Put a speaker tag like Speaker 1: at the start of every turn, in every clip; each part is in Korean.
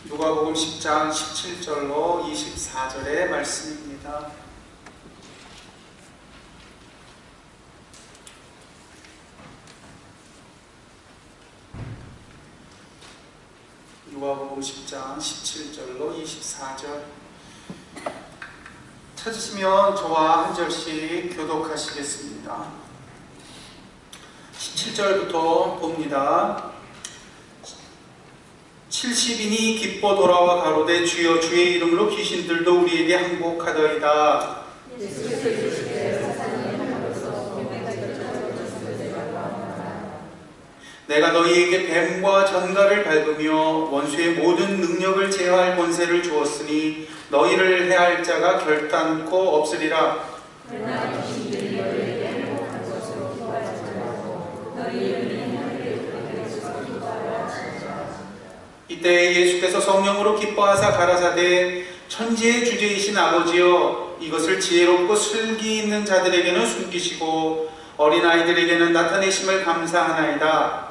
Speaker 1: 누가복음 10장 17절로 24절의 말씀입니다. 누가복음 10장 17절로 24절. 찾으시면 저와 한 절씩 교독하시겠습니다. 17절부터 봅니다. 70인이 기뻐 돌아와 가로되 주여 주의 이름으로 귀신들도 우리에게 항복하더이다. 내가 너희에게 뱀과 전갈을 밟으며 원수의 모든 능력을 제어할 권세를 주었으니 너희를 해할 자가 결단코 없으리라. 이때 예수께서 성령으로 기뻐하사 가라사대 천지의 주제이신 아버지여 이것을 지혜롭고 슬기 있는 자들에게는 숨기시고 어린아이들에게는 나타내심을 감사하나이다.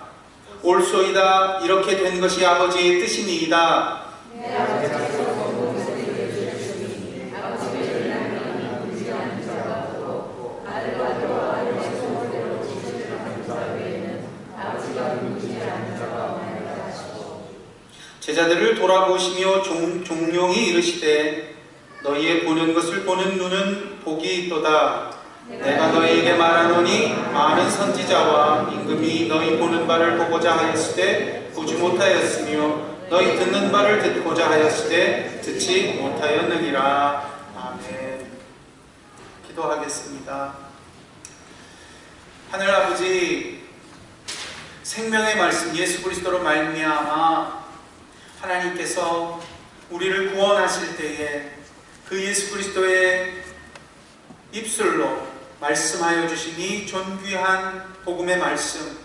Speaker 1: 옳소이다. 이렇게 된 것이 아버지의 뜻이니이다. 제자들을 돌아보시며 종용이 이르시되 너희의 보는 것을 보는 눈은 복이 있도다. 내가 너희에게 말하노니 많은 선지자와 임금이 너희 보는 바를 보고자 하였으되 보지 못하였으며 너희 듣는 바를 듣고자 하였으되 듣지 못하였느니라. 아멘. 기도하겠습니다. 하늘아버지, 생명의 말씀 예수 그리스도로 말미암아 하나님께서 우리를 구원하실 때에 그 예수 그리스도의 입술로 말씀하여 주신 이 존귀한 복음의 말씀,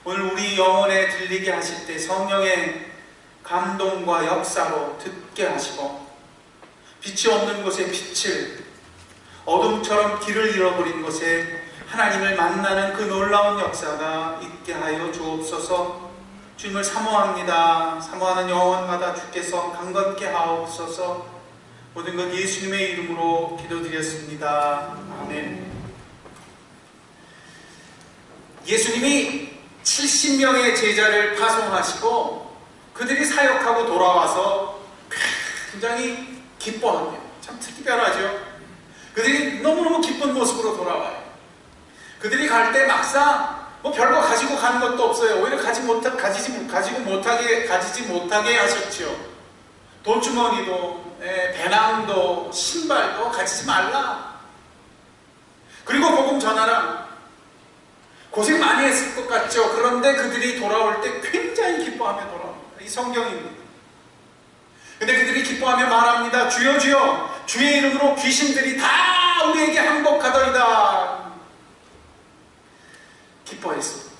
Speaker 1: 오늘 우리 영혼에 들리게 하실 때 성령의 감동과 역사로 듣게 하시고 빛이 없는 곳에 빛을, 어둠처럼 길을 잃어버린 곳에 하나님을 만나는 그 놀라운 역사가 있게 하여 주옵소서. 주님을 사모합니다. 사모하는 영혼마다 주께서 강건케 하옵소서. 모든 것 예수님의 이름으로 기도드렸습니다. 아멘. 예수님이 70명의 제자를 파송하시고 그들이 사역하고 돌아와서 굉장히 기뻐합니다. 참 특별하죠. 그들이 너무너무 기쁜 모습으로 돌아와요. 그들이 갈 때 막상 뭐 별거 가지고 가는 것도 없어요. 오히려 가지지 못하게 하셨지요. 돈주머니도, 배낭도, 신발도 가지지 말라. 그리고 복음 전하라. 고생 많이 했을 것 같죠. 그런데 그들이 돌아올 때 굉장히 기뻐하며 돌아옵니다. 이 성경입니다. 근데 그들이 기뻐하며 말합니다. 주여 주여 주의 이름으로 귀신들이 다 우리에게 항복하더이다. 기뻐했습니다.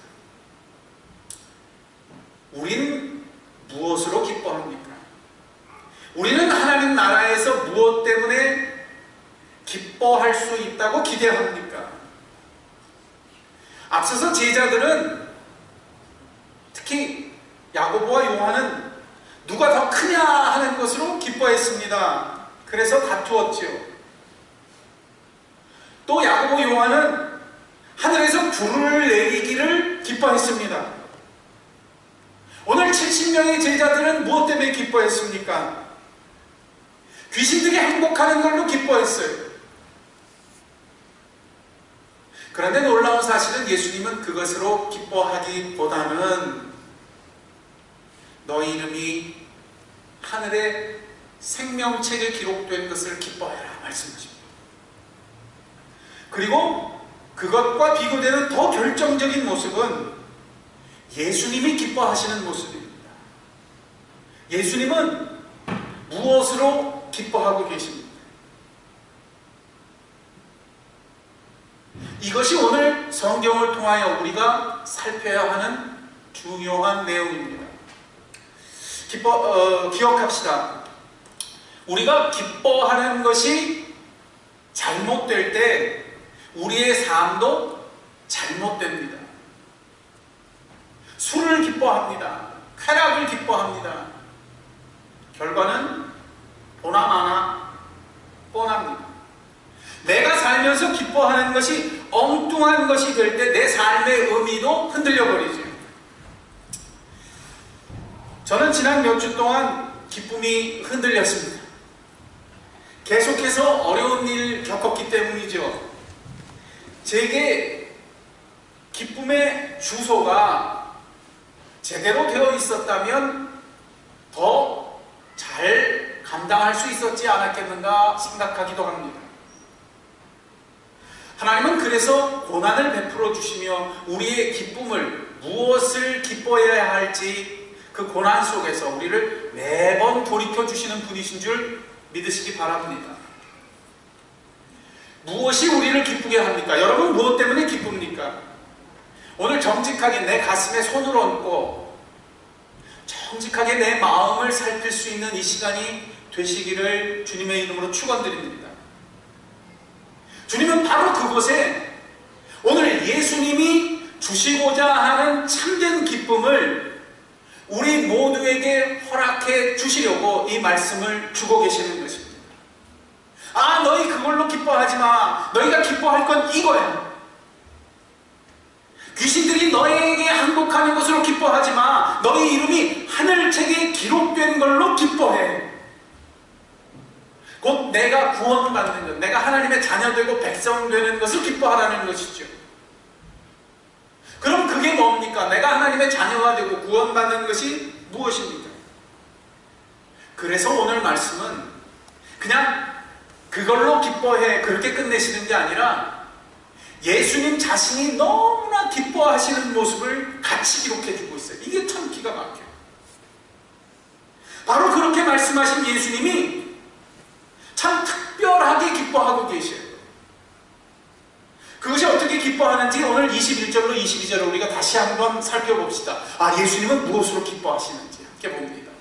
Speaker 1: 우리는 무엇으로 기뻐합니까? 우리는 하나님 나라에서 무엇 때문에 기뻐할 수 있다고 기대합니까? 앞서서 제자들은, 특히 야고보와 요한은 누가 더 크냐 하는 것으로 기뻐했습니다. 그래서 다투었지요. 또 야고보 요한은 하늘에서 불을 내리기를 기뻐했습니다. 오늘 70명의 제자들은 무엇 때문에 기뻐했습니까? 귀신들이 항복하는 걸로 기뻐했어요. 그런데 놀라운 사실은 예수님은 그것으로 기뻐하기보다는 너희 이름이 하늘의 생명책에 기록된 것을 기뻐해라 말씀하십니다. 그리고 그것과 비교되는 더 결정적인 모습은 예수님이 기뻐하시는 모습입니다. 예수님은 무엇으로 기뻐하고 계십니까? 이것이 오늘 성경을 통하여 우리가 살펴야 하는 중요한 내용입니다. 기억합시다. 우리가 기뻐하는 것이 잘못될 때 우리의 삶도 잘못됩니다. 술을 기뻐합니다. 쾌락을 기뻐합니다. 결과는 보나마나 뻔합니다. 내가 살면서 기뻐하는 것이 엉뚱한 것이 될 때 내 삶의 의미도 흔들려 버리죠. 저는 지난 몇 주 동안 기쁨이 흔들렸습니다. 계속해서 어려운 일 겪었기 때문이죠. 제게 기쁨의 주소가 제대로 되어 있었다면 더 잘 감당할 수 있었지 않았겠는가 생각하기도 합니다. 하나님은 그래서 고난을 베풀어 주시며 우리의 기쁨을, 무엇을 기뻐해야 할지 그 고난 속에서 우리를 매번 돌이켜 주시는 분이신 줄 믿으시기 바랍니다. 무엇이 우리를 기쁘게 합니까? 여러분 무엇 때문에 기쁩니까? 오늘 정직하게 내 가슴에 손을 얹고 정직하게 내 마음을 살필 수 있는 이 시간이 되시기를 주님의 이름으로 축원드립니다. 주님은 바로 그곳에 오늘 예수님이 주시고자 하는 참된 기쁨을 우리 모두에게 허락해 주시려고 이 말씀을 주고 계시는 것입니다. 아, 너희 그걸로 기뻐하지 마. 너희가 기뻐할 건 이거야. 귀신들이 너에게 항복하는 것으로 기뻐하지 마. 너희 이름이 하늘책에 기록된 걸로 기뻐해. 곧 내가 구원받는 것, 내가 하나님의 자녀 되고 백성 되는 것을 기뻐하라는 것이죠. 그럼 그게 뭡니까? 내가 하나님의 자녀가 되고 구원받는 것이 무엇입니까? 그래서 오늘 말씀은 그냥 그걸로 기뻐해 그렇게 끝내시는 게 아니라 예수님 자신이 너무나 기뻐하시는 모습을 같이 기록해주고 있어요. 이게 참 기가 막혀요. 바로 그렇게 말씀하신 예수님이 참 특별하게 기뻐하고 계셔요. 그것이 어떻게 기뻐하는지 오늘 21절로 22절을 우리가 다시 한번 살펴봅시다. 아, 예수님은 무엇으로 기뻐하시는지 함께 봅니다.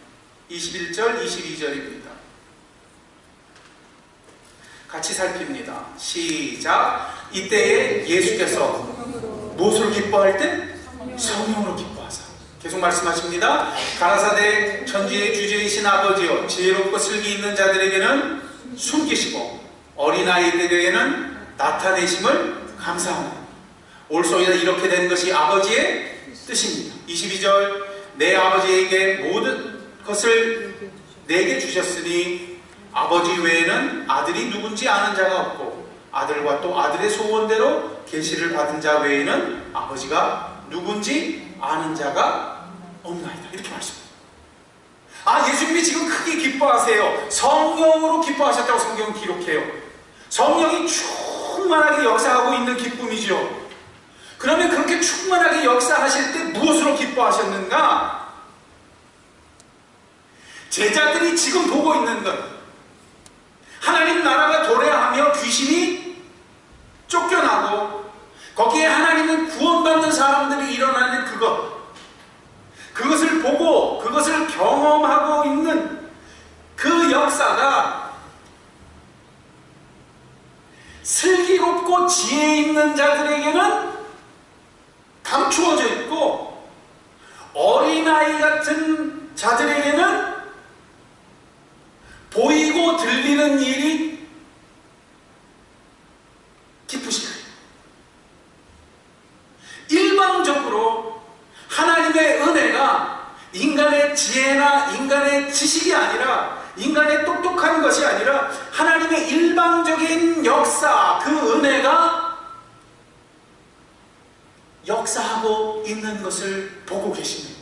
Speaker 1: 21절, 22절입니다. 같이 살핍니다. 시작. 이때에 예수께서 무엇으로 기뻐할 때? 성령으로 기뻐하사. 계속 말씀하십니다. 가라사대 천지의 주제이신 아버지여, 지혜롭고 슬기 있는 자들에게는 숨기시고 어린아이들에게는 나타내심을 감사합니다. 올소이다 이렇게 된 것이 아버지의 뜻입니다. 22절. 내 아버지에게 모든 것을 내게 주셨으니 아버지 외에는 아들이 누군지 아는 자가 없고 아들과 또 아들의 소원대로 계시를 받은 자 외에는 아버지가 누군지 아는 자가 없나이다. 이렇게 말씀합니다. 아, 예수님이 지금 크게 기뻐하세요. 성령으로 기뻐하셨다고 성경은 기록해요. 성령이 충만하게 역사하고 있는 기쁨이죠. 그러면 그렇게 충만하게 역사하실 때 무엇으로 기뻐하셨는가? 제자들이 지금 보고 있는 것, 하나님 나라가 도래하며 귀신이 쫓겨나고 거기에 하나님은 구원받는 사람들이 일어나는 그것을 보고 그것을 경험하고 있는 그 역사가 슬기롭고 지혜 있는 자들에게는 감추어져 있고 어린아이 같은 자들에게는 보이고 들리는 일이 기쁘신 거예요. 일방적으로 하나님의 은혜가 인간의 지혜나 인간의 지식이 아니라 인간의 똑똑한 것이 아니라 하나님의 일방적인 역사, 그 은혜가 역사하고 있는 것을 보고 계십니다.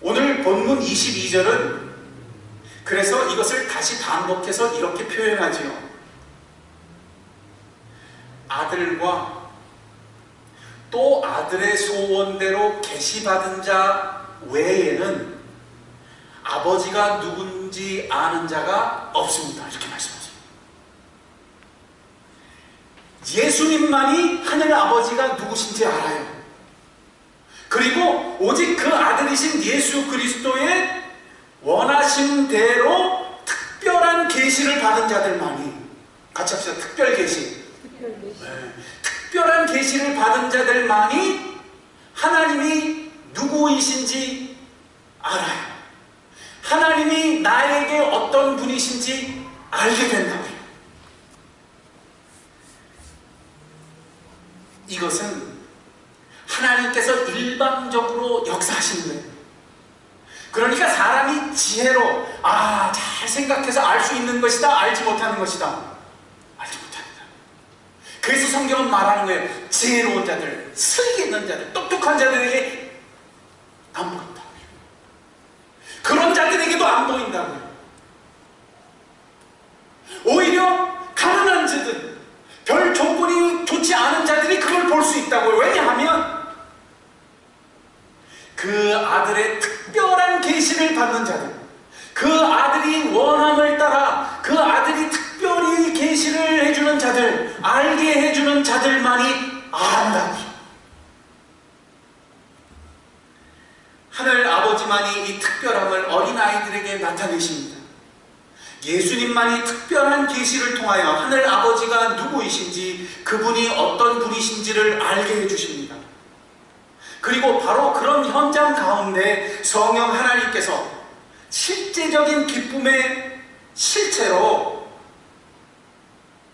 Speaker 1: 오늘 본문 22절은 그래서 이것을 다시 반복해서 이렇게 표현하지요. 아들과 또 아들의 소원대로 계시받은 자 외에는 아버지가 누군지 아는 자가 없습니다. 이렇게 말씀하십니다. 예수님만이 하늘 아버지가 누구신지 알아요. 그리고 오직 그 아들이신 예수 그리스도의 원하신 대로 특별한 계시를 받은 자들만이, 같이 합시다. 특별 계시. 네. 특별한 계시를 받은 자들만이 하나님이 누구이신지 알아요. 분이신지 알게 된다고요. 이것은 하나님께서 일방적으로 역사하시는 거예요. 그러니까 사람이 지혜로 잘 생각해서 알 수 있는 것이다, 알지 못하는 것이다, 알지 못합니다. 그래서 성경은 말하는 거예요. 지혜로운 자들, 슬기 있는 자들, 똑똑한 자들에게 안 보인다고요. 그런 자들에게도 안 보인다고요. 오히려 가난한 자들, 별 조건이 좋지 않은 자들이 그걸 볼 수 있다고요. 왜냐하면 그 아들의 특별한 계시를 받는 자들, 그 아들이 원함을 따라 그 아들이 특별히 계시를 해주는 자들, 알게 해주는 자들만이 안다고요. 하늘 아버지만이 이 특별함을 어린아이들에게 나타내십니다. 예수님만이 특별한 계시를 통하여 하늘 아버지가 누구이신지, 그분이 어떤 분이신지를 알게 해주십니다. 그리고 바로 그런 현장 가운데 성령 하나님께서 실제적인 기쁨의 실체로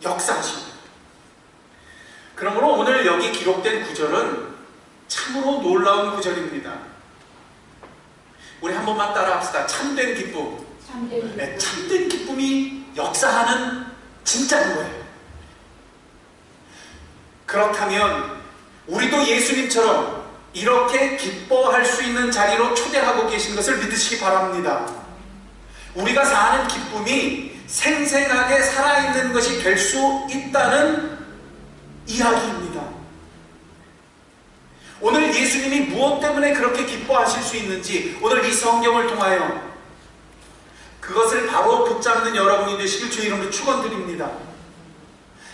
Speaker 1: 역사하십니다. 그러므로 오늘 여기 기록된 구절은 참으로 놀라운 구절입니다. 우리 한 번만 따라 합시다. 참된 기쁨. 네, 참된 기쁨이 역사하는 진짜인 거예요. 그렇다면 우리도 예수님처럼 이렇게 기뻐할 수 있는 자리로 초대하고 계신 것을 믿으시기 바랍니다. 우리가 사는 기쁨이 생생하게 살아있는 것이 될 수 있다는 이야기입니다. 오늘 예수님이 무엇 때문에 그렇게 기뻐하실 수 있는지 오늘 이 성경을 통하여 그것을 바로 붙잡는 여러분이 되시길 주의 이름으로 축원드립니다.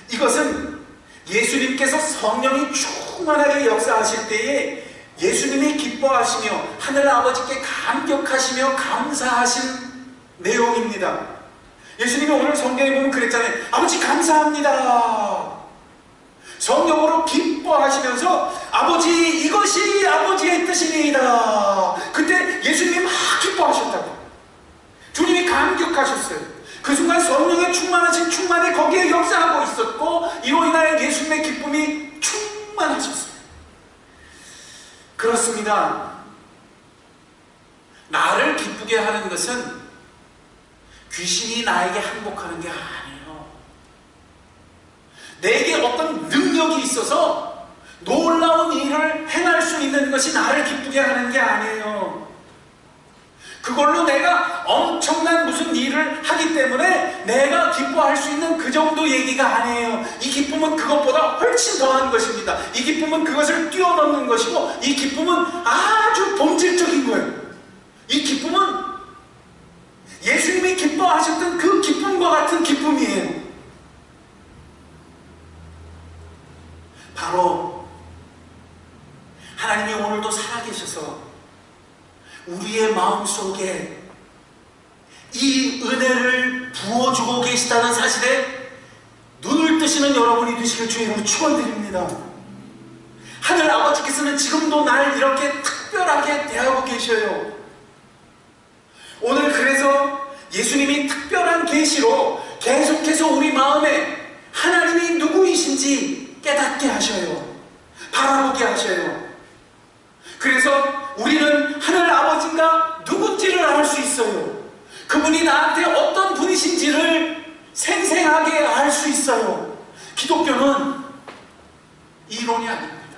Speaker 1: 이것은 예수님께서 성령이 충만하게 역사하실 때에 예수님이 기뻐하시며 하늘 아버지께 감격하시며 감사하신 내용입니다. 예수님이 오늘 성경에 보면 그랬잖아요. 아버지 감사합니다. 성령으로 기뻐하시면서 아버지 이것이 아버지의 뜻이니이다. 그때 예수님이 막 기뻐하셨다고. 주님이 감격하셨어요. 그 순간 성령의 충만하신 충만이 거기에 역사하고 있었고 이로 인하여 예수님의 기쁨이 충만하셨어요. 그렇습니다. 나를 기쁘게 하는 것은 귀신이 나에게 항복하는 게 아니에요. 내게 어떤 능력이 있어서 놀라운 일을 행할 수 있는 것이 나를 기쁘게 하는 게 아니에요. 그걸로 내가 엄청난 무슨 일을 하기 때문에 내가 기뻐할 수 있는 그 정도 얘기가 아니에요. 이 기쁨은 그것보다 훨씬 더한 것입니다. 이 기쁨은 그것을 뛰어넘는 것이고 이 기쁨은 아주 본질적인 거예요. 이 기쁨은 예수님이 기뻐하셨던 그 기쁨과 같은 기쁨이에요. 바로 하나님이 오늘도 살아계셔서 우리의 마음속에 이 은혜를 부어주고 계시다는 사실에 눈을 뜨시는 여러분이 되시길 주의 이름으로 축원드립니다. 하늘 아버지께서는 지금도 날 이렇게 특별하게 대하고 계셔요. 오늘 그래서 예수님이 특별한 계시로 계속해서 우리 마음에 하나님이 누구이신지 깨닫게 하셔요. 바라보게 하셔요. 그래서 우리는 하늘 아버지가 누군지를 알 수 있어요. 그분이 나한테 어떤 분이신지를 생생하게 알 수 있어요. 기독교는 이론이 아닙니다.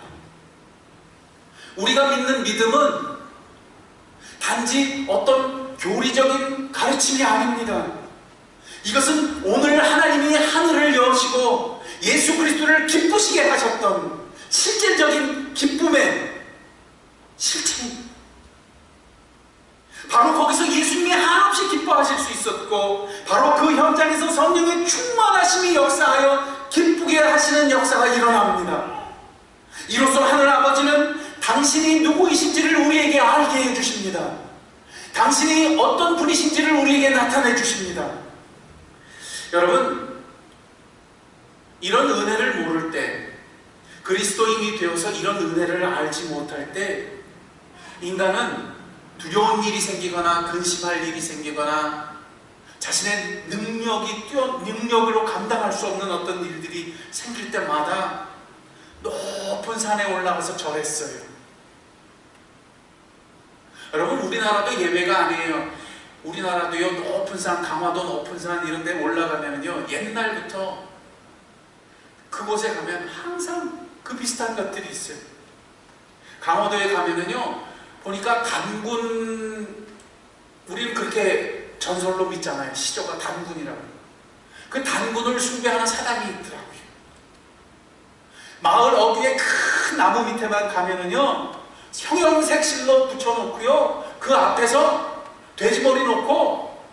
Speaker 1: 우리가 믿는 믿음은 단지 어떤 교리적인 가르침이 아닙니다. 이것은 오늘 하나님이 하늘을 여시고 예수 그리스도를 기쁘시게 하셨던 실질적인 기쁨의 실체입니다. 바로 거기서 예수님이 한없이 기뻐하실 수 있었고 바로 그 현장에서 성령의 충만하심이 역사하여 기쁘게 하시는 역사가 일어납니다. 이로써 하늘 아버지는 당신이 누구이신지를 우리에게 알게 해주십니다. 당신이 어떤 분이신지를 우리에게 나타내 주십니다. 여러분, 이런 은혜를 모를 때, 그리스도인이 되어서 이런 은혜를 알지 못할 때 인간은 두려운 일이 생기거나 근심할 일이 생기거나 자신의 능력으로 감당할 수 없는 어떤 일들이 생길 때마다 높은 산에 올라가서 절했어요. 여러분, 우리나라도 예외가 아니에요. 우리나라도요, 높은 산, 강화도 높은 산 이런 데 올라가면요, 옛날부터 그곳에 가면 항상 그 비슷한 것들이 있어요. 강화도에 가면은요, 보니까 단군, 우리는 그렇게 전설로 믿잖아요. 시조가 단군이라고. 그 단군을 숭배하는 사당이 있더라고요. 마을 어귀에 큰 나무 밑에만 가면은요, 형형색 실로 붙여놓고요, 그 앞에서 돼지머리 놓고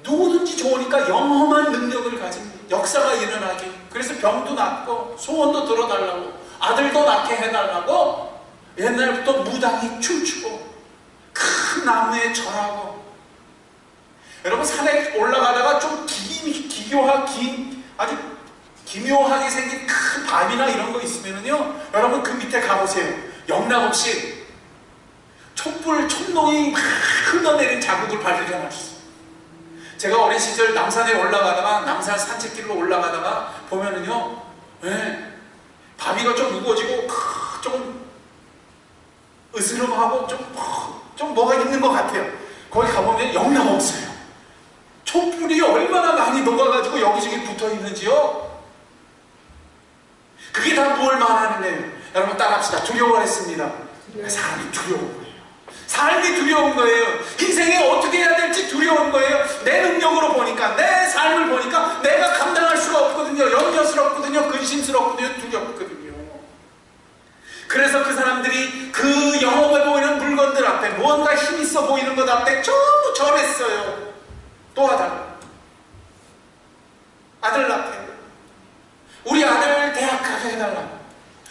Speaker 1: 누구든지 좋으니까 영험한 능력을 가진 역사가 일어나게, 그래서 병도 낫고 소원도 들어달라고, 아들도 낳게 해달라고 옛날부터 무당이 춤추고 큰 나무에 절하고. 여러분, 산에 올라가다가 좀 아주 기묘하게 생긴 큰 밤이나 이런 거 있으면은요, 여러분 그 밑에 가보세요. 영락없이 촛농이 막 흘러내린 자국을 발견할 수 있어요. 제가 어린 시절 남산에 올라가다가, 남산 산책길로 올라가다가 보면은요, 바위가 좀 무거워지고 조금 으스름하고 좀 뭐가 있는 것 같아요. 거기 가보면 영락없어요. 촛불이 얼마나 많이 녹아가지고 여기저기 붙어 있는지요. 그게 다 뭘 말하는 거예요? 여러분 따라합시다. 두려워했습니다. 사람이 두려운 거예요. 삶이 두려운 거예요. 인생에 어떻게 해야 될지 두려운 거예요. 내 능력으로 보니까, 내 삶을 보니까 내가 감당할 수가 없거든요. 염려스럽거든요. 근심스럽거든요. 두렵거든요. 그래서 그 사람들이 그 영험해 보이는 물건들 앞에, 무언가 힘 있어 보이는 것 앞에 전부 절했어요. 도와달라. 아들 낳게, 우리 아들 대학 가게 해달라.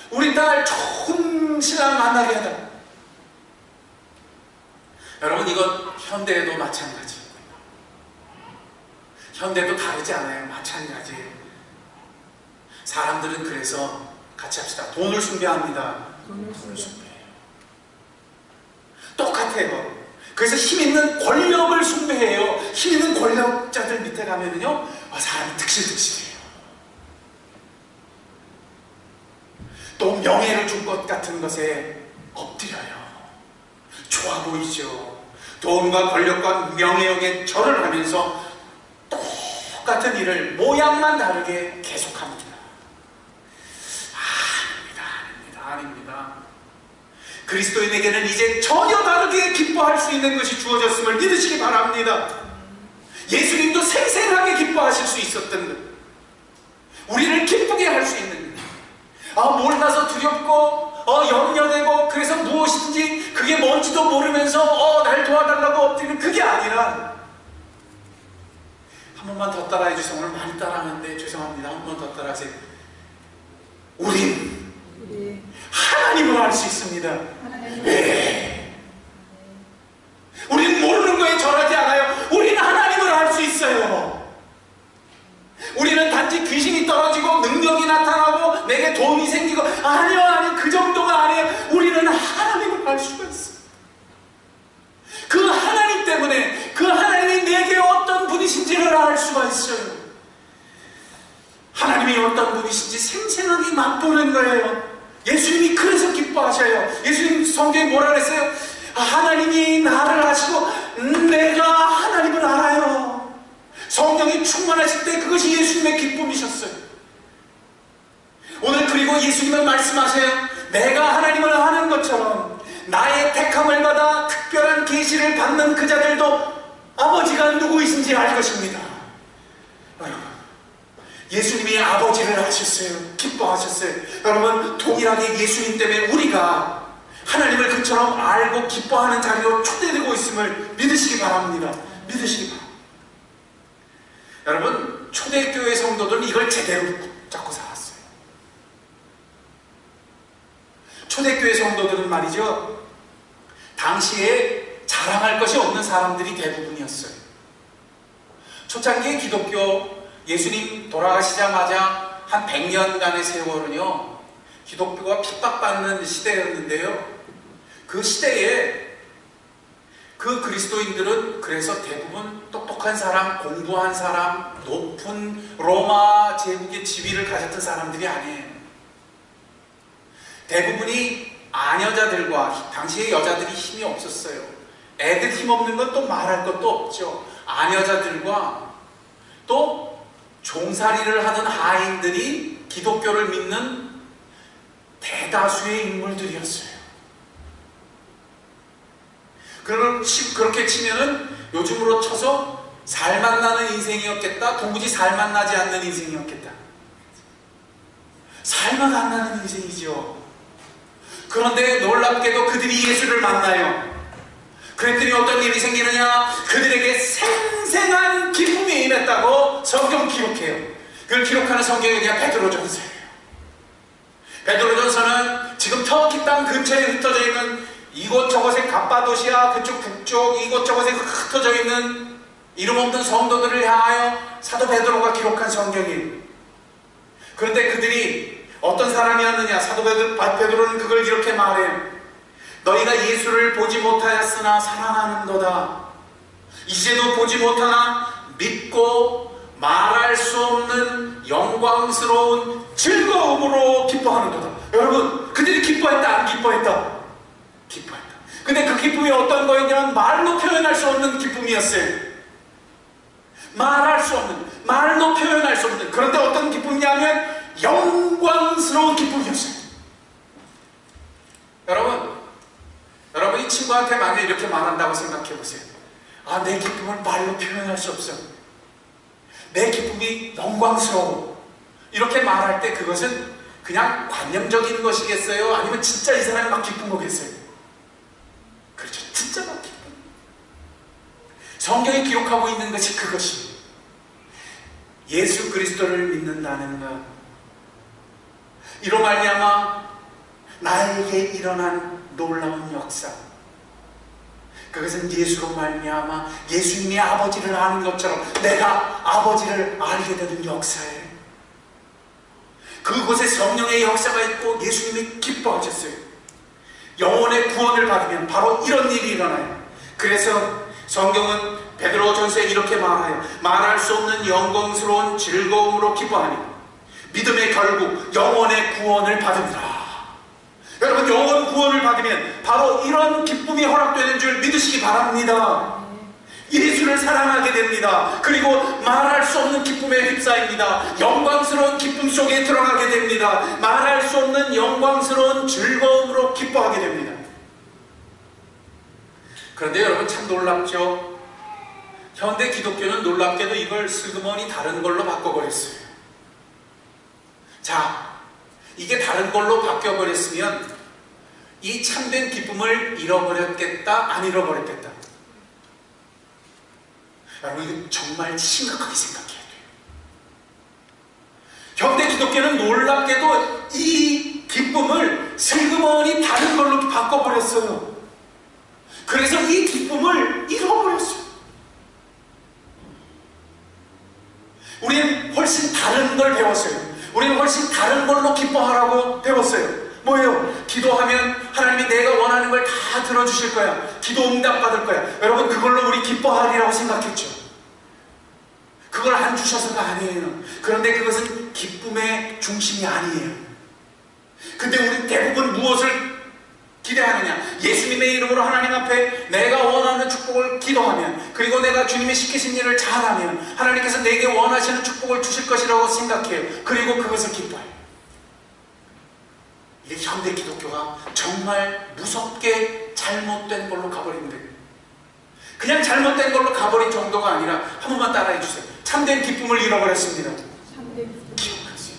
Speaker 1: 우리 딸 좋은 신랑 만나게 해달라. 여러분, 이건 현대에도 마찬가지예요. 현대도 다르지 않아요. 마찬가지예요. 사람들은 그래서 같이 합시다. 돈을 숭배합니다. 돈을 숭배해요. 똑같아요. 그래서 힘 있는 권력을 숭배해요. 힘 있는 권력자들 밑에 가면은요, 사람이 득실득실해요. 또 명예를 줄 것 같은 것에 엎드려요. 좋아 보이죠. 돈과 권력과 명예욕에 절을 하면서 똑같은 일을 모양만 다르게 계속합니다. 아닙니다. 그리스도인에게는 이제 전혀 다르게 기뻐할 수 있는 것이 주어졌음을 믿으시기 바랍니다. 예수님도 생생하게 기뻐하실 수 있었던 것, 우리를 기쁘게 할 수 있는 것. 몰라서 두렵고 염려되고, 그래서 무엇인지 그게 뭔지도 모르면서 날 도와달라고 엎드리는 그게 아니라, 한 번만 더 따라해 주세요. 오늘 많이 따라하는데 죄송합니다. 한 번 더 따라하세요. 우린 하나님을 알 수 있습니다. 네. 우린 모르는 거에 절하지 않아요. 우리는 하나님을 알 수 있어요. 우리는 단지 귀신이 떨어지고 능력이 나타나고 내게 도움이 생기고, 아니요, 그 정도가 아니에요. 우리는 하나님을 알 수가 있어요. 그 하나님 때문에, 그 하나님이 내게 어떤 분이신지를 알 수가 있어요. 하나님이 어떤 분이신지 생생하게 맛보는 거예요. 예수님이 그래서 기뻐하셔요. 예수님 성경에 뭐라 그랬어요? 하나님이 나를 아시고 내가 하나님을 알아요. 성령이 충만하실 때 그것이 예수님의 기쁨이셨어요. 오늘 그리고 예수님은 말씀하세요. 내가 하나님을 아는 것처럼 나의 택함을 받아 특별한 계시를 받는 그 자들도 아버지가 누구이신지 알 것입니다. 여러분, 예수님이 아버지를 아셨어요. 기뻐하셨어요. 여러분, 동일하게 예수님 때문에 우리가 하나님을 그처럼 알고 기뻐하는 자리로 초대되고 있음을 믿으시기 바랍니다. 믿으시기 바랍니다. 여러분, 초대교회 성도들은 이걸 제대로 붙잡고 살았어요. 초대교회 성도들은 말이죠, 당시에 자랑할 것이 없는 사람들이 대부분이었어요. 초창기의 기독교, 예수님 돌아가시자마자 한 100년간의 세월은요, 기독교가 핍박받는 시대였는데요, 그 시대에 그 그리스도인들은 그래서 대부분 똑똑한 똑똑한 사람, 공부한 사람, 높은 로마 제국의 지위를 가졌던 사람들이 아니에요. 대부분이 아녀자들과, 당시의 여자들이 힘이 없었어요. 애들 힘없는 건 또 말할 것도 없죠. 아녀자들과 또 종살이를 하던 하인들이 기독교를 믿는 대다수의 인물들이었어요. 그렇게 치면은 요즘으로 쳐서 살맛 나는 인생이었겠다, 도무지 살맛 나지 않는 인생이었겠다. 살맛 안 나는 인생이죠. 그런데 놀랍게도 그들이 예수를 만나요. 그랬더니 어떤 일이 생기느냐? 그들에게 생생한 기쁨이 임했다고 성경 기록해요. 그걸 기록하는 성경이 그냥 베드로전서예요. 베드로전서는 지금 터키 땅 근처에 흩어져 있는 이곳저곳의 갑바도시아 그쪽 북쪽 이곳저곳에 흩어져 있는 이름 없는 성도들을 향하여 사도 베드로가 기록한 성경이에요. 그런데 그들이 어떤 사람이었느냐? 사도 베드로는 그걸 이렇게 말해요. 너희가 예수를 보지 못하였으나 사랑하는도다. 이제도 보지 못하나 믿고 말할 수 없는 영광스러운 즐거움으로 기뻐하는도다. 여러분, 그들이 기뻐했다 안 기뻐했다? 기뻐했다. 근데 그 기쁨이 어떤 거였냐면 말로 표현할 수 없는 기쁨이었어요. 말할 수 없는, 말로 표현할 수 없는. 그런데 어떤 기쁨이냐면 영광스러운 기쁨이었어요. 여러분이 친구한테 만약에 이렇게 말한다고 생각해 보세요. 아, 내 기쁨을 말로 표현할 수 없어. 내 기쁨이 영광스러워. 이렇게 말할 때 그것은 그냥 관념적인 것이겠어요? 아니면 진짜 이 사람이 막 기쁜 거겠어요? 그렇죠. 진짜 막 기쁨. 성경에 기록하고 있는 것이 그것입니다. 예수 그리스도를 믿는다는 것. 이로 말미암아 나에게 일어난 놀라운 역사. 그것은 예수로 말미암아 예수님이 아버지를 아는 것처럼 내가 아버지를 알게 되는 역사예요. 그곳에 성령의 역사가 있고 예수님이 기뻐하셨어요. 영혼의 구원을 받으면 바로 이런 일이 일어나요. 그래서 성경은 베드로전서에 이렇게 말해요. 말할 수 없는 영광스러운 즐거움으로 기뻐하니 믿음의 결국 영혼의 구원을 받으리라. 여러분, 영혼 구원을 받으면 바로 이런 기쁨이 허락되는 줄 믿으시기 바랍니다. 예수를 사랑하게 됩니다. 그리고 말할 수 없는 기쁨에 휩싸입니다. 영광스러운 기쁨 속에 들어가게 됩니다. 말할 수 없는 영광스러운 즐거움으로 기뻐하게 됩니다. 그런데 여러분, 참 놀랍죠? 현대 기독교는 놀랍게도 이걸 슬그머니 다른 걸로 바꿔버렸어요. 자, 이게 다른 걸로 바뀌어버렸으면 이 참된 기쁨을 잃어버렸겠다, 안 잃어버렸겠다? 여러분, 이거 정말 심각하게 생각해야 돼요. 현대 기독교는 놀랍게도 이 기쁨을 슬그머니 다른 걸로 바꿔버렸어요. 그래서 이 기쁨을 잃어버렸어요. 우리는 훨씬 다른 걸 배웠어요. 우리는 훨씬 다른 걸로 기뻐하라고 배웠어요. 뭐예요? 기도하면 하나님이 내가 원하는 걸 다 들어주실 거야. 기도 응답 받을 거야. 여러분, 그걸로 우리 기뻐하리라고 생각했죠. 그걸 안 주셔서가 아니에요. 그런데 그것은 기쁨의 중심이 아니에요. 근데 우리 대부분 무엇을 기대하느냐? 예수님의 이름으로 하나님 앞에 내가 원하는 축복을 기도하면, 그리고 내가 주님이 시키신 일을 잘하면 하나님께서 내게 원하시는 축복을 주실 것이라고 생각해요. 그리고 그것을 기뻐해요. 이게 현대 기독교가 정말 무섭게 잘못된 걸로 가버린 거예요. 그냥 잘못된 걸로 가버린 정도가 아니라 한 번만 따라해 주세요. 참된 기쁨을 잃어버렸습니다. 기억하세요.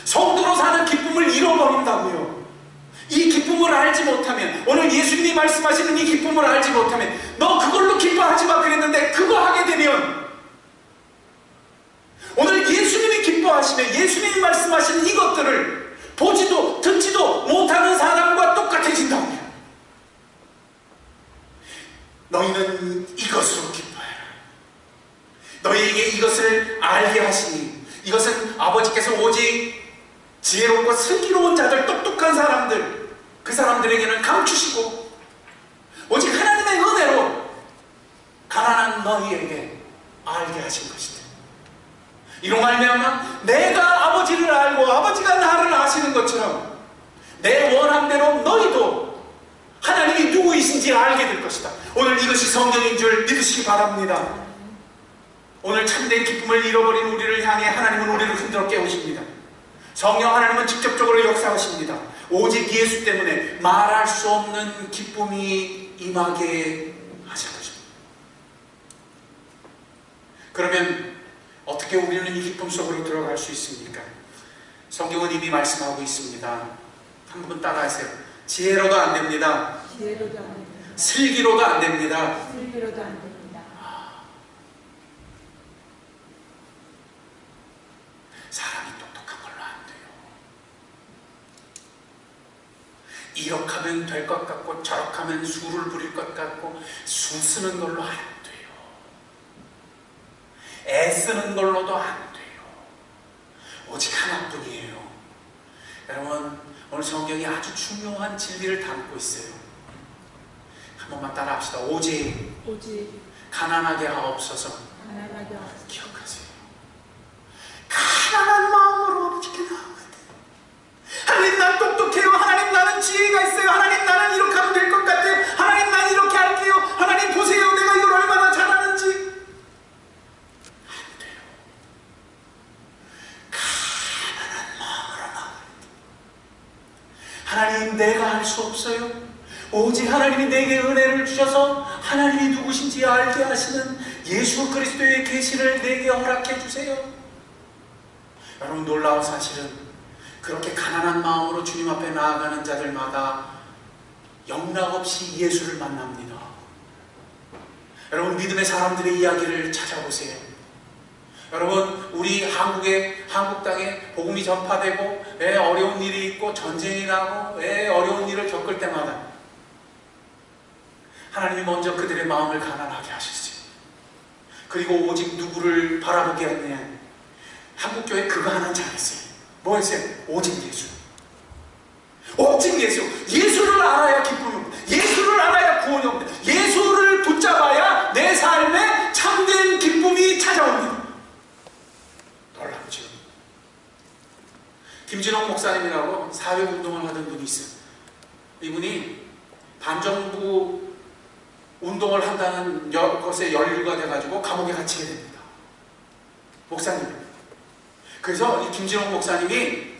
Speaker 1: 성도로 사는 기쁨을 잃어버린다고요. 이 기쁨을 알지 못하면, 오늘 예수님이 말씀하시는 이 기쁨을 알지 못하면, 너 그걸로 기뻐하지 마 그랬는데 그거 하게 되면, 오늘 예수님이 기뻐하시면 예수님이 말씀하시는 이것들을 보지도 듣지도 못하는 사람과 똑같아진다고요. 너희는 이것으로 기뻐해라. 너희에게 이것을 알게 하시니, 이것은 아버지께서 오직 지혜롭고 슬기로운 자들, 똑똑한 사람들, 그 사람들에게는 감추시고 오직 하나님의 은혜로 가난한 너희에게 알게 하신 것이다. 이로 말미암아 내가 아버지를 알고 아버지가 나를 아시는 것처럼 내 원함대로 너희도 하나님이 누구이신지 알게 될 것이다. 오늘 이것이 성경인 줄 믿으시기 바랍니다. 오늘 참된 기쁨을 잃어버린 우리를 향해 하나님은 우리를 흔들어 깨우십니다. 성령 하나님은 직접적으로 역사하십니다. 오직 예수 때문에 말할 수 없는 기쁨이 임하게 하실 것입니다. 그러면 어떻게 우리는 이 기쁨 속으로 들어갈 수 있습니까? 성경은 이미 말씀하고 있습니다. 한번 따라하세요. 지혜로도 안 됩니다.
Speaker 2: 지혜로도 안 됩니다.
Speaker 1: 슬기로도 안 됩니다.
Speaker 2: 슬기로도 안 됩니다.
Speaker 1: 사람이 똑똑한 걸로 안 돼요. 이렇게 하면 될 것 같고 저렇게 하면 수를 부릴 것 같고 수 쓰는 걸로 안 돼요. 애쓰는 걸로도 안 돼요. 오직 하나뿐이에요. 여러분, 오늘 성경이 아주 중요한 진리를 담고 있어요. 한 번만 따라 합시다. 오직 가난하게 하옵소서. 기억하세요. 가난한 마음으로 아버지께 나아가야 돼요. 하나님, 난 똑똑해요. 하나님, 나는 지혜가 있어요. 하나님, 나는 이렇게 하면 될 것 같아요. 하나님, 난 이렇게 할게요. 하나님, 보세요. 내가 이걸 얼마나 잘하는지. 안 돼요. 가난한 마음으로 나아가야 돼요. 하나님, 내가 할 수 없어요. 오직 하나님이 내게 은혜를 주셔서 하나님이 누구신지 알게 하시는 예수 그리스도의 계시를 내게 허락해 주세요. 여러분, 놀라운 사실은 그렇게 가난한 마음으로 주님 앞에 나아가는 자들마다 영락없이 예수를 만납니다. 여러분, 믿음의 사람들의 이야기를 찾아보세요. 여러분, 우리 한국 땅에 복음이 전파되고 어려운 일이 있고 전쟁이 나고 어려운 일을 겪을 때마다 하나님이 먼저 그들의 마음을 가난하게 하셨어요. 그리고 오직 누구를 바라보게 했느냐? 한국교회 그거 하나 잘했어요. 뭐였어요? 오직 예수. 오직 예수. 예수를 알아야 기쁨이 옵니다. 예수를 알아야 구원이 옵니다. 예수를 붙잡아야 내 삶에 참된 기쁨이 찾아옵니다. 놀랍죠. 김진홍 목사님이라고 사회운동을 하던 분이 있어요. 이분이 반정부 운동을 한다는 것에 연루가 돼가지고 감옥에 갇히게 됩니다. 목사님. 그래서 이 김진홍 목사님이,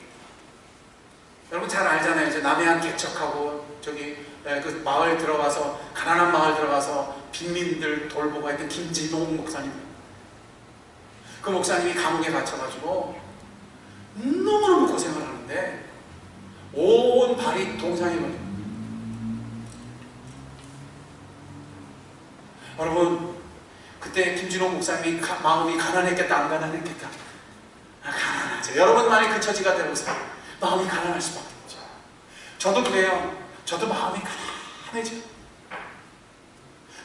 Speaker 1: 여러분 잘 알잖아요. 이제 남해안 개척하고 그 마을 들어가서, 가난한 마을 들어가서 빈민들 돌보고 했던 김진홍 목사님. 그 목사님이 감옥에 갇혀가지고 너무너무 고생을 하는데 온 발이 동상이 걸려요. 여러분, 그때 김진홍 목사님이 마음이 가난했겠다, 안 가난했겠다? 가난하죠. 여러분 말이 그 처지가 되고서 마음이 가난할 수밖에 없죠. 저도 그래요. 저도 마음이 가난해져.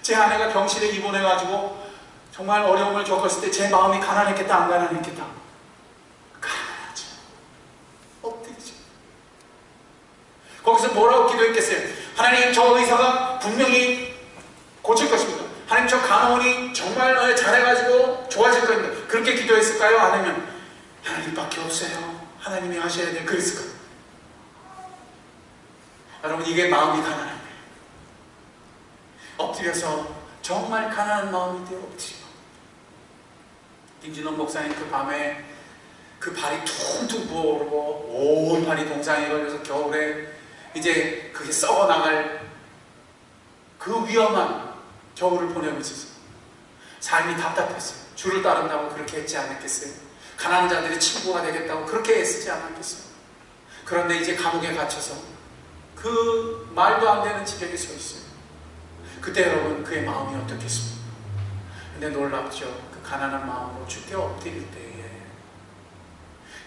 Speaker 1: 제 아내가 병실에 입원해가지고 정말 어려움을 겪었을 때 제 마음이 가난했겠다, 안 가난했겠다? 가난하죠. 엎드리죠. 거기서 뭐라고 기도했겠어요? 하나님, 저 의사가 분명히 고칠 것입니다. 하나님, 저 간호원이 정말 잘해가지고 좋아질 겁니다. 그렇게 기도했을까요? 아니면 하나님밖에 없어요. 하나님이 하셔야 돼요. 그랬을까요? 여러분, 이게 마음이 가난한 거예요. 엎드려서 정말 가난한 마음인데 엎드리고. 김진홍 목사님 그 밤에 그 발이 퉁퉁 부어오르고 온 발이 동상에 걸려서 겨울에 이제 그게 썩어나갈 그 위험한 겨울을 보내고 있었어요. 삶이 답답했어요. 주를 따른다고 그렇게 했지 않았겠어요? 가난한 자들의 친구가 되겠다고 그렇게 애쓰지 않았겠어요? 그런데 이제 감옥에 갇혀서 그 말도 안 되는 지경에 서 있어요. 그때 여러분, 그의 마음이 어떻겠습니까? 근데 놀랍죠. 그 가난한 마음으로 주께 엎드릴 때에,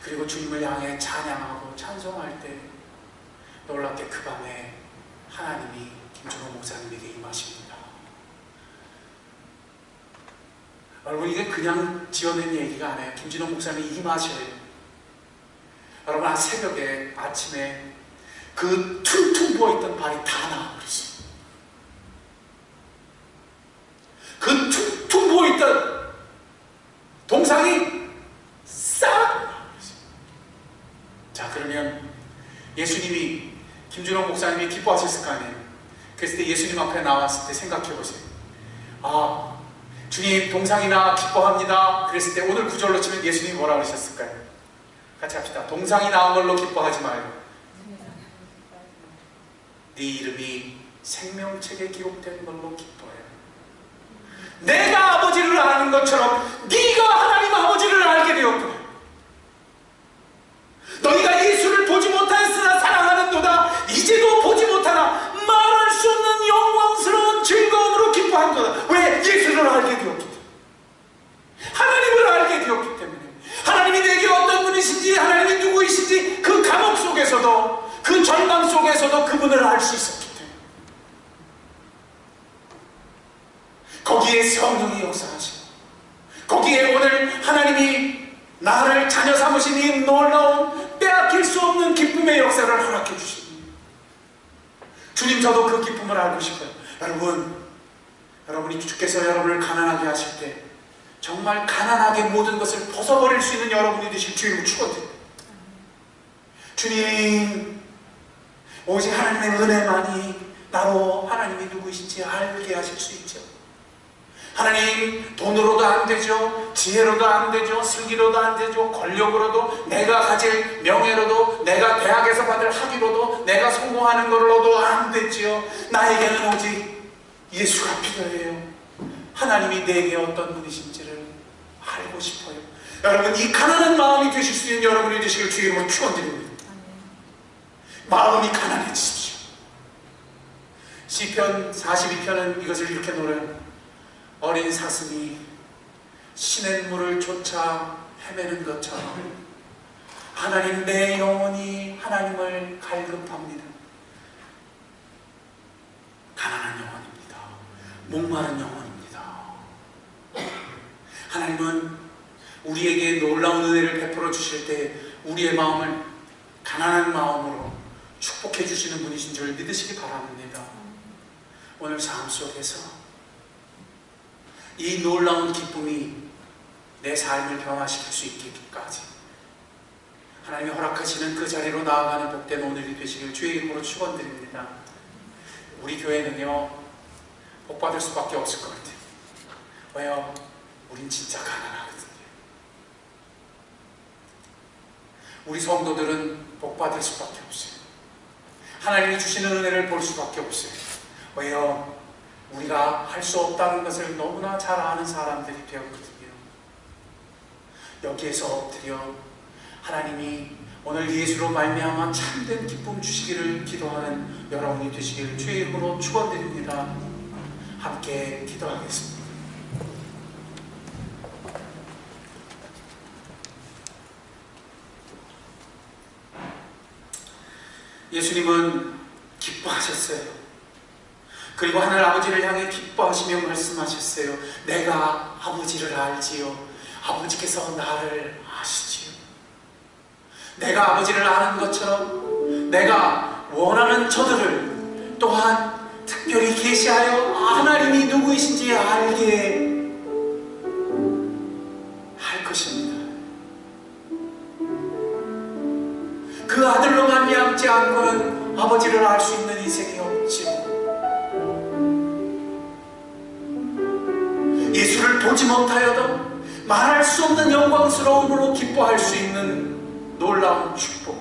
Speaker 1: 그리고 주님을 향해 찬양하고 찬송할 때 놀랍게 그 밤에 하나님이 김종호 목사님에게 임하십니다. 여러분, 이게 그냥 지어낸 얘기가 아니에요. 김진홍 목사님이 임하셔요. 여러분, 새벽에 아침에 그 퉁퉁 부어있던 발이 다 나와버렸어요. 그 퉁퉁 하나님이 기뻐하셨을 거 아니에요. 그랬을 때 예수님 앞에 나왔을 때 생각해 보세요. 아, 주님 동상이나 기뻐합니다. 그랬을 때 오늘 구절로 치면 예수님이 뭐라 그러셨을까요? 같이 합시다. 동상이 나온 걸로 기뻐하지 말고 네 이름이 생명책에 기록된 걸로 기뻐해요. 내가 아버지를 아는 것처럼 네가 하나님 아버지를 알게 되었구나. 너희가 예수를 보지 못하였으나 사랑하는도다. 이제도 보지 못하나 말할 수 없는 영광스러운 즐거움으로 기뻐한도다. 왜? 예수를 알게 되었기 때문에. 하나님을 알게 되었기 때문에. 하나님이 내게 어떤 분이신지, 하나님이 누구이신지 그 감옥 속에서도, 그 절망 속에서도 그분을 알 수 있었기 때문에. 거기에 성령이 역사하시고, 거기에 오늘 하나님이 나를 자녀 삼으신 이 놀라운 빼앗길 수 없는 기쁨의 역사를 허락해 주십니다. 주님, 저도 그 기쁨을 알고 싶어요. 여러분이 주께서 여러분을 가난하게 하실 때 정말 가난하게 모든 것을 벗어버릴 수 있는 여러분이 되실 주님을 축원드립니다. 주님, 오직 하나님의 은혜만이 나로 하나님이 누구이신지 알게 하실 수 있죠. 하나님, 돈으로도 안 되죠. 지혜로도 안 되죠. 슬기로도 안 되죠. 권력으로도, 내가 가질 명예로도, 내가 대학에서 받을 학위로도, 내가 성공하는 걸로도 안 되지요. 나에게는 오직 예수가 필요해요. 하나님이 내게 어떤 분이신지를 알고 싶어요. 여러분, 이 가난한 마음이 되실 수 있는 여러분이 되시길 주의 이름으로 축원드립니다. 마음이 가난해지십시오. 시편 42편은 이것을 이렇게 노래합니다. 어린 사슴이 시냇물을 쫓아 헤매는 것처럼 하나님, 내 영혼이 하나님을 갈급합니다. 가난한 영혼입니다. 목마른 영혼입니다. 하나님은 우리에게 놀라운 은혜를 베풀어 주실 때 우리의 마음을 가난한 마음으로 축복해 주시는 분이신 줄 믿으시기 바랍니다. 오늘 삶 속에서 이 놀라운 기쁨이 내 삶을 변화시킬 수 있기까지 하나님이 허락하시는 그 자리로 나아가는 복된 오늘이 되시길 주의 이름으로 축원드립니다. 우리 교회는요, 복받을 수밖에 없을 것 같아요. 왜요? 우린 진짜 가난하거든요. 우리 성도들은 복받을 수밖에 없어요. 하나님이 주시는 은혜를 볼 수밖에 없어요. 왜요? 우리가 할 수 없다는 것을 너무나 잘 아는 사람들이 되었거든요. 여기에서 엎드려 하나님이 오늘 예수로 말미암아 참된 기쁨 주시기를 기도하는 여러분이 되시기를 주의 이름으로 축원드립니다. 함께 기도하겠습니다. 예수님은 기뻐하셨어요. 그리고 하늘 아버지를 향해 기뻐하시며 말씀하셨어요. 내가 아버지를 알지요. 아버지께서 나를 아시지요. 내가 아버지를 아는 것처럼 내가 원하는 저들을 또한 특별히 계시하여 하나님이 누구이신지 알게 할 것입니다. 그 아들로 말미암지 않고는 아버지를 알 수 있는 인생이 없지요. 예수를 보지 못하여도 말할 수 없는 영광스러움으로 기뻐할 수 있는 놀라운 축복.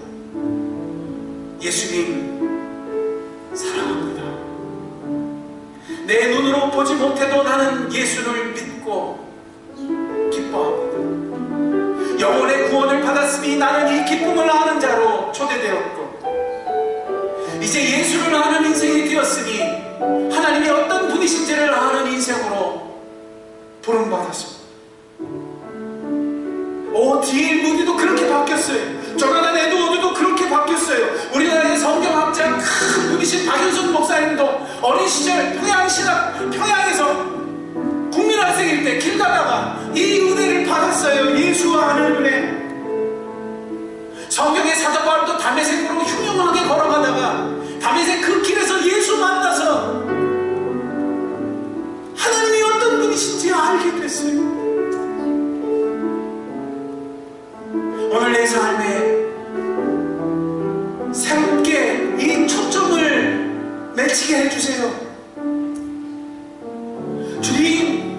Speaker 1: 예수님 사랑합니다. 내 눈으로 보지 못해도 나는 예수를 믿고 기뻐합니다. 영혼의 구원을 받았으니 나는 이 기쁨을 아는 자로 초대되었고, 이제 예수를 아는 인생이 되었으니 하나님이 어떤 분이신지를 아는 인생으로 부름받았습니다. D.L. 무디도 그렇게 바뀌었어요. 조나단 에드워드도 그렇게 바뀌었어요. 우리나라의 성경학자 큰 분이신 박윤선 목사님도 어린 시절 평양에서 국민학생일 때 길 가다가 이 은혜를 받았어요. 예수와 하는 은혜. 성경의 사도 바울도 다메섹으로 흉흉하게 걸어가다가 다메섹 그 길에서 예수 만나서 하나님이 어떤 분이신지 알게 됐어요. 오늘 내 삶에 새롭게 이 초점을 강해지게 해주세요. 주님,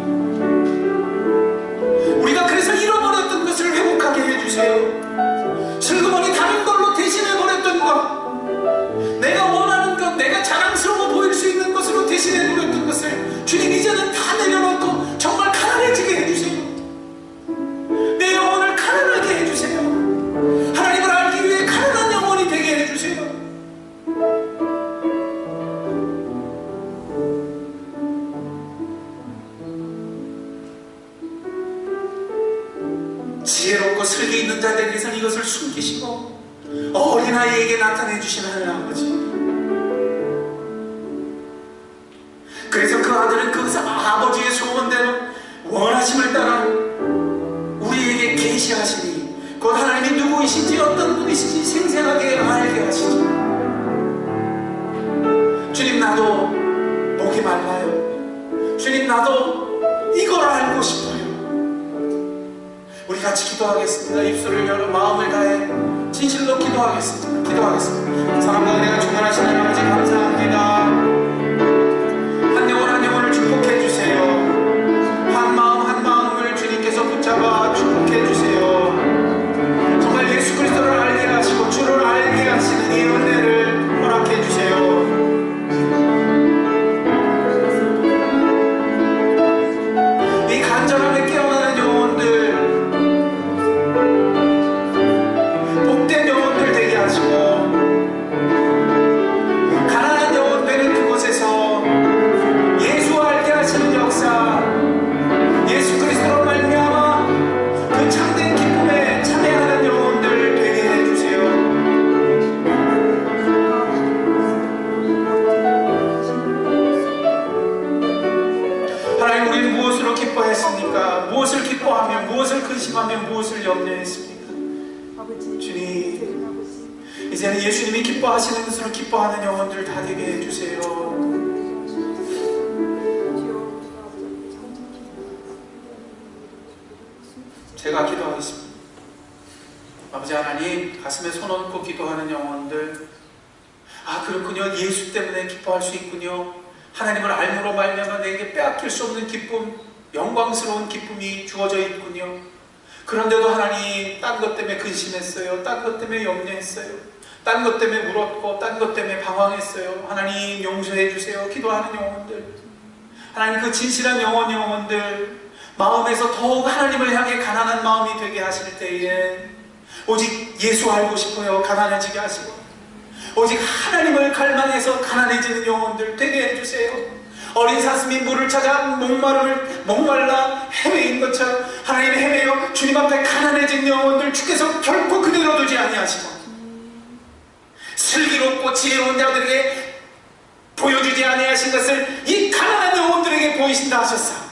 Speaker 1: 우리가 그래서 잃어버렸던 것을 회복하게 해주세요. 슬그머니 다른 걸로 대신해버렸던 것, 내가 원하는 것, 내가 자랑스러워 보일 수 있는 것으로 대신해버렸던 것을 주님 이제는 다 내려놓고 정말 가난해지게 해주세요. 내 영혼을 가난하게 해주세요. 하나님을 알기 위해 가난한 영혼이 되게 해주세요. 지혜롭고 슬기 있는 자들에게서는 이것을 숨기시고 어린아이에게 나타내 주신 하나님 아버지, 그래서 그 아들은 그 아버지의 소원대로 원하심을 따라 우리에게 계시하시니 곧 하나님이 누구이신지 어떤 분이신지 생생하게 알게 하시죠. 주님, 나도 목이 말라요. 주님, 나도 이걸 알고 싶어요. 우리 같이 기도하겠습니다. 입술을 열어 마음을 다해 진실로 기도하겠습니다. 기도하겠습니다. 사랑과 내가 충만하신 하나님 아버지 감사합니다. 한 영혼 한 영혼을 축복해 주세요. 한 마음 한 마음을 주님께서 붙잡아 축복해 주세요. 정말 예수 그리스도를 알게 하시고 주를 알게 하시는 이 은혜를 허락해 주세요. 이 간절함에 깨어나는 영혼들, 복된 영혼들 되게 하시고 가난한 영혼 되는 그곳에서 예수 알게 하시는 역사, 예수 그리스도로 말미암아 그 참된 기쁨에 참여하는 영혼들 되게 해주세요. 하나님, 우리는 무엇으로 기뻐했습니까? 무엇을 기뻐하며, 무엇을 근심하며, 무엇을 염려했습니까? 주님, 이제는 예수님이 기뻐하시는 것으로 기뻐하는 영혼들 다 되게 해주세요. 제가 기도하겠습니다. 아버지 하나님, 가슴에 손 얹고 기도하는 영혼들, 아 그렇군요, 예수 때문에 기뻐할 수 있군요. 하나님을 알므로 말미암아 내게 빼앗길 수 없는 기쁨, 영광스러운 기쁨이 주어져 있군요. 그런데도 하나님, 딴 것 때문에 근심했어요. 딴 것 때문에 염려했어요. 딴 것 때문에 울었고 딴 것 때문에 방황했어요. 하나님 용서해 주세요. 기도하는 영혼들, 하나님 그 진실한 영혼들 마음에서 더욱 하나님을 향해 가난한 마음이 되게 하실 때에 오직 예수 알고 싶어요. 가난해지게 하시고 오직 하나님을 갈망해서 가난해지는 영혼들 되게 해주세요. 어린 사슴이 물을 찾아 목말라 헤매인 것처럼 하나님 헤매여 주님 앞에 가난해진 영혼들 주께서 결코 그대로 두지 아니하시고 슬기롭고 지혜로운 자들에게 보여주지 아니하신 것을 이 가난한 영혼들에게 보이신다 하셨사.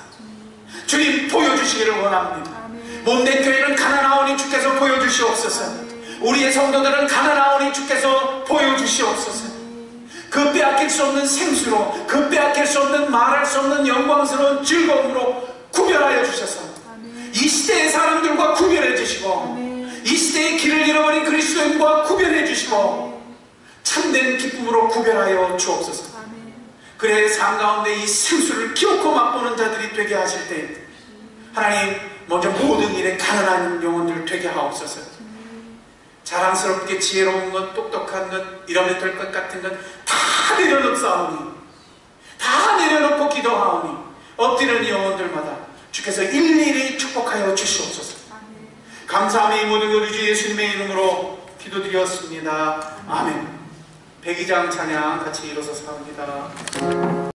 Speaker 1: 주님 보여주시기를 원합니다. 몸된 교회는 가난하오니 주께서 보여주시옵소서. 우리의 성도들은 가난하오니 주께서 보여주시옵소서. 그 빼앗길 수 없는 생수로, 그 빼앗길 수 없는 말할 수 없는 영광스러운 즐거움으로 구별하여 주셔서 이 시대의 사람들과 구별해 주시고 이 시대의 길을 잃어버린 그리스도인과 구별해 주시고 참된 기쁨으로 구별하여 주옵소서. 그래 삶 가운데 이 생수를 기어코 맛보는 자들이 되게 하실 때 하나님 먼저 모든 일에 가난한 영혼들 되게 하옵소서. 자랑스럽게 지혜로운 것, 똑똑한 것, 이러면 될 것 같은 것 다 내려놓사오니, 다 내려놓고 기도하오니 엎드리는 영혼들마다 주께서 일일이 축복하여 주시옵소서. 감사함이 이 모든 것 우리 주 예수님의 이름으로 기도드렸습니다. 아멘. 백이장 찬양 같이 일어서서 합니다.